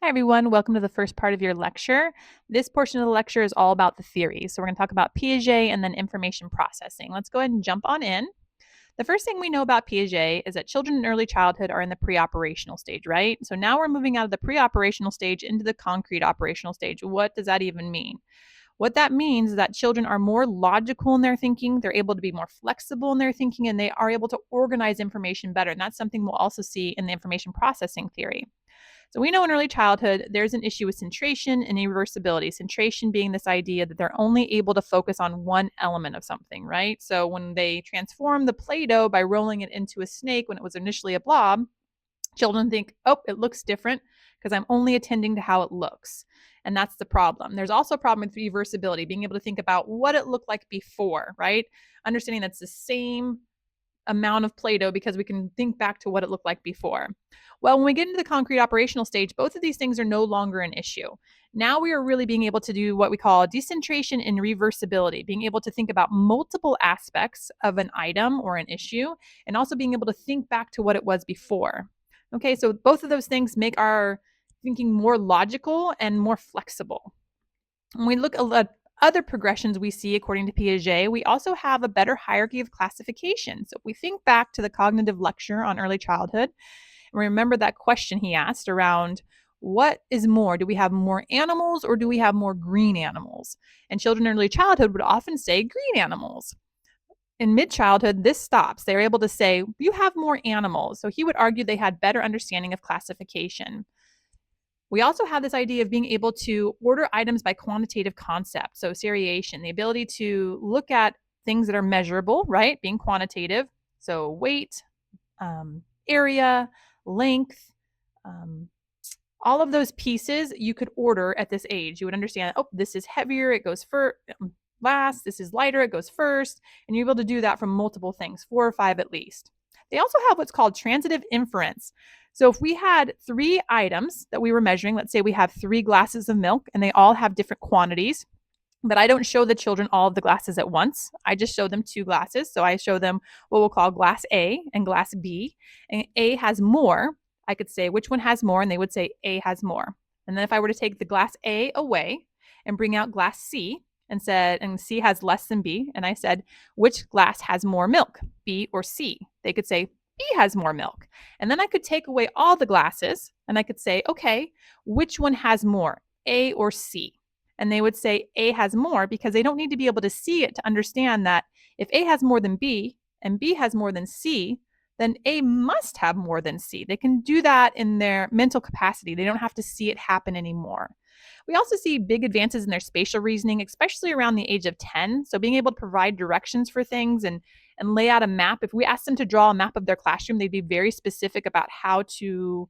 Hi, everyone. Welcome to the first part of your lecture. This portion of the lecture is all about the theory. So we're going to talk about Piaget and then information processing. Let's go ahead and jump on in. The first thing we know about Piaget is that children in early childhood are in the pre-operational stage, right? So now we're moving out of the pre-operational stage into the concrete operational stage. What does that even mean? What that means is that children are more logical in their thinking, they're able to be more flexible in their thinking, and they are able to organize information better. And that's something we'll also see in the information processing theory. So we know in early childhood, there's an issue with centration and irreversibility. Centration being this idea that they're only able to focus on one element of something, right? So when they transform the Play-Doh by rolling it into a snake when it was initially a blob, children think, oh, it looks different because I'm only attending to how it looks. And that's the problem. There's also a problem with reversibility, being able to think about what it looked like before, right? Understanding that's the same amount of Play-Doh because we can think back to what it looked like before. Well, when we get into the concrete operational stage, both of these things are no longer an issue. Now we are really being able to do what we call decentration and reversibility, being able to think about multiple aspects of an item or an issue, and also being able to think back to what it was before. Okay, so both of those things make our thinking more logical and more flexible. When we look at other progressions we see according to Piaget, we also have a better hierarchy of classification. So if we think back to the cognitive lecture on early childhood, and remember that question he asked around what is more? Do we have more animals or do we have more green animals? And children in early childhood would often say green animals. In mid-childhood, this stops. They're able to say, you have more animals. So he would argue they had better understanding of classification. We also have this idea of being able to order items by quantitative concept. So seriation, the ability to look at things that are measurable, right? Being quantitative. So weight, area, length, all of those pieces you could order at this age. You would understand, oh, this is heavier, it goes last, this is lighter, it goes first. And you're able to do that from multiple things, 4 or 5 at least. They also have what's called transitive inference. So if we had 3 items that we were measuring, let's say we have 3 glasses of milk and they all have different quantities, but I don't show the children all of the glasses at once. I just show them 2 glasses. So I show them what we'll call glass A and glass B. And A has more. I could say which one has more, and they would say A has more. And then if I were to take the glass A away and bring out glass C and C has less than B, and I said, which glass has more milk, B or C? They could say B has more milk. And then I could take away all the glasses and I could say, okay, which one has more, A or C? And they would say A has more because they don't need to be able to see it to understand that if A has more than B and B has more than C, then A must have more than C. They can do that in their mental capacity. They don't have to see it happen anymore. We also see big advances in their spatial reasoning, especially around the age of 10. So being able to provide directions for things and lay out a map. If we asked them to draw a map of their classroom, they'd be very specific about how to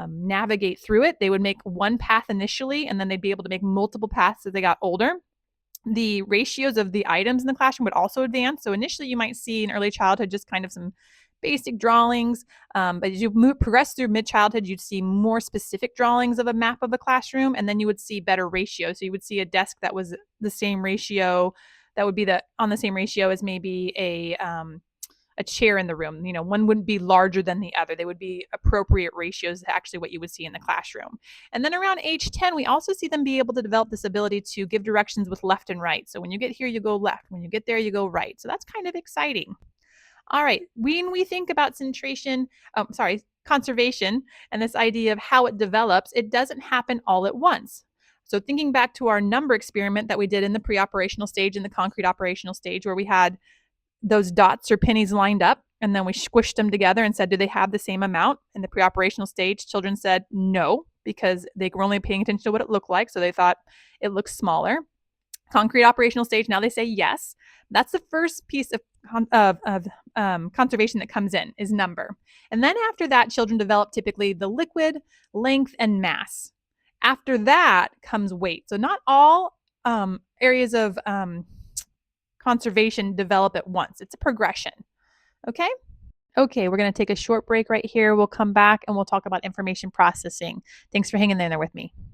navigate through it. They would make one path initially, and then they'd be able to make multiple paths as they got older. The ratios of the items in the classroom would also advance. So initially you might see in early childhood just kind of some basic drawings, but as you progress through mid-childhood, you'd see more specific drawings of a map of the classroom, and then you would see better ratios. So you would see a desk that was the same ratio, that would be on the same ratio as maybe a chair in the room. You know, one wouldn't be larger than the other. They would be appropriate ratios to actually what you would see in the classroom. And then around age 10, we also see them be able to develop this ability to give directions with left and right. So when you get here, you go left. When you get there, you go right. So that's kind of exciting. All right, when we think about conservation and this idea of how it develops, it doesn't happen all at once. So thinking back to our number experiment that we did in the pre-operational stage and the concrete operational stage, where we had those dots or pennies lined up, and then we squished them together and said, do they have the same amount? In the pre-operational stage, children said no, because they were only paying attention to what it looked like, so they thought it looks smaller. Concrete operational stage, now they say yes. That's the first piece of conservation that comes in, is number. And then after that, children develop typically the liquid, length, and mass. After that comes weight. So not all areas of conservation develop at once. It's a progression. Okay? Okay, we're going to take a short break right here. We'll come back and we'll talk about information processing. Thanks for hanging in there with me.